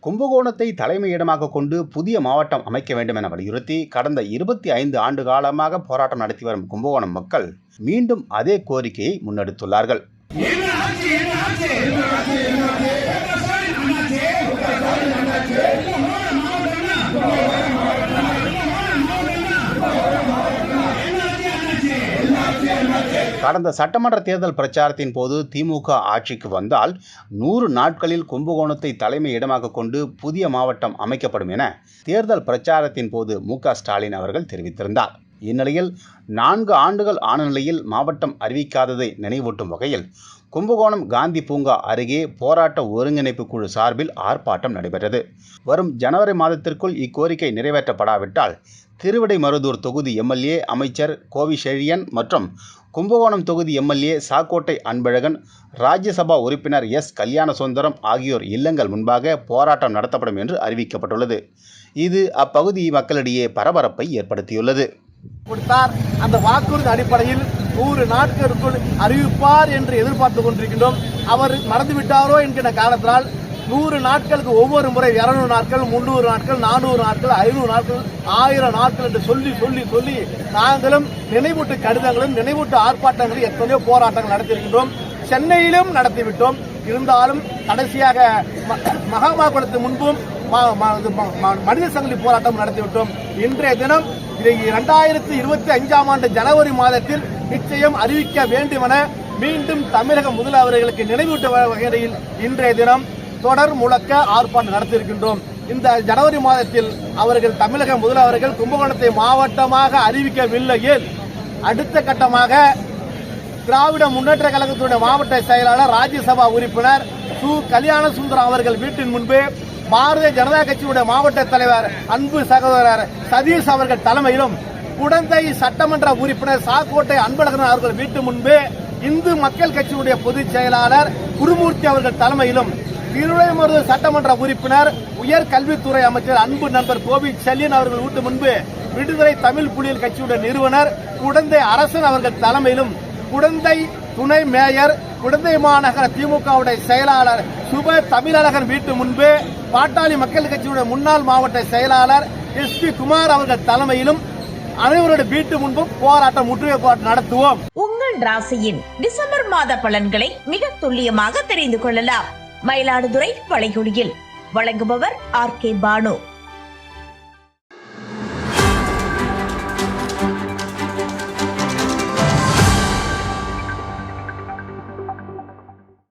கும்பகோணத்தை தலைமையிடமாக கொண்டு புதிய மாவட்டம் அமைக்க வேண்டும் என வலியுறுத்தி கடந்த 25 ஆண்டு காலமாக போராட்டம் நடத்தி வரும் கும்பகோணம் மக்கள் மீண்டும் அதே கோரிக்கையை முன்னெடுத்துள்ளார்கள். கடந்த சட்டமன்ற தேர்தல் பிரச்சாரத்தின் போது திமுக ஆட்சிக்கு வந்தால் 100 நாட்களில் கும்பகோணத்தை தலைமை இடமாக கொண்டு புதிய மாவட்டம் அமைக்கப்படும் என தேர்தல் பிரச்சாரத்தின் போது மு.க. ஸ்டாலின் அவர்கள் தெரிவித்திருந்தார். இந்நிலையில் 4 ஆண்டுகள் ஆன நிலையில் மாவட்டம் அறிவிக்காததை நினைவூட்டும் வகையில் கும்பகோணம் காந்தி பூங்கா அருகே போராட்ட ஒருங்கிணைப்பு குழு சார்பில் ஆர்ப்பாட்டம் நடைபெற்றது. வரும் ஜனவரி மாதத்திற்குள் இக்கோரிக்கை நிறைவேற்றப்படாவிட்டால் திருவிடைமருதூர் தொகுதி எம்எல்ஏ அமைச்சர் கோவிசெழியன் மற்றும் கும்பகோணம் தொகுதி எம்எல்ஏ சாக்கோட்டை அன்பழகன், ராஜ்யசபா உறுப்பினர் எஸ். கல்யாணசுந்தரம் ஆகியோர் இல்லங்கள் முன்பாக போராட்டம் நடத்தப்படும் என்று அறிவிக்கப்பட்டுள்ளது. இது அப்பகுதி மக்களிடையே பரபரப்பை ஏற்படுத்தியுள்ளது. அந்த வாக்குறுதி அடிப்படையில் 100 நாட்களுக்குள் அறிவிப்பார் என்று எதிர்பார்த்துக் கொண்டிருக்கின்றோம். அவர் மறந்துவிட்டாரோ என்கிற காரணத்தினால் 100 நாட்களுக்கு ஒவ்வொரு முறை 200 நாட்கள், 300 நாட்கள், 400 நாட்கள், 500 நாட்கள், 1000 நாட்கள் என்று சொல்லி நாங்களும் நினைவூட்டு கடிதங்களும் நினைவூட்டு ஆர்ப்பாட்டங்களும் எத்தனையோ போராட்டங்கள் நடத்தியிருக்கின்றோம். சென்னையிலும் நடத்திவிட்டோம். இருந்தாலும் கடைசியாக மகாமாகுளத்து முன்பும் மனித சங்கிலி போராட்டம் நடத்திவிட்டோம். இன்றைய தினம் 2025ஆம் ஆண்டு ஜனவரி மாதத்தில் நிச்சயம் அறிவிக்க வேண்டும் என மீண்டும் தமிழக முதல்வர்களுக்கு நினைவூட்ட வகையில் இன்றைய தினம் தொடர் முழக்க ஆர்ப்பாட்டம் நடத்தியிருக்கின்றோம். இந்த ஜனவரி மாதத்தில் அவர்கள் தமிழக முதல்வர்கள் கும்பகோணத்தை மாவட்டமாக அறிவிக்கவில்லையே அடுத்த கட்டமாக திராவிட முன்னேற்ற கழகத்துடைய மாவட்ட செயலாளர் ராஜ்யசபா உறுப்பினர் சு. கல்யாணசுந்தரம் அவர்கள் வீட்டின் முன்பு பாரதிய ஜனதா கட்சியுடைய மாவட்ட தலைவர் அன்பு சகோதரர் சதீஷ் அவர்கள் தலைமையிலும் குடந்தை சட்டமன்ற உறுப்பினர் சாக்கோட்டை அன்பழகன் அவர்கள் வீட்டு முன்பு இந்து மக்கள் கட்சியுடைய பொதுச் செயலாளர் குருமூர்த்தி அவர்கள் தலைமையிலும் திருவிடைமருதூர் சட்டமன்ற உறுப்பினர் உயர் கல்வித்துறை அமைச்சர் அன்பு நண்பர் கோவிசெழியன் அவர்கள் வீட்டு முன்பு விடுதலை தமிழ் புலிகள் கட்சியுடைய நிறுவனர் குடந்தை அரசன் அவர்கள் தலைமையிலும் குடந்தை துணை மேயர் குடந்தை மாநகர திமுகவுடைய செயலாளர் சுப தமிழழகன் வீட்டு முன்பு பாட்டாளி மக்கள் கட்சியுடைய முன்னாள் மாவட்ட செயலாளர் எஸ்.பி. குமார் அவர்கள் தலைமையிலும் அனைவருடைய வீட்டு முன்பும் போராட்டம் முற்றுகை போராட்டம் நடத்துவோம். உங்கள் ராசியின் டிசம்பர் மாத பலன்களை மிக துல்லியமாக தெரிந்து கொள்ளலாம். மயிலாடுதுறை வளைகுடியில் வழங்குபவர் ஆர்.கே. பானு.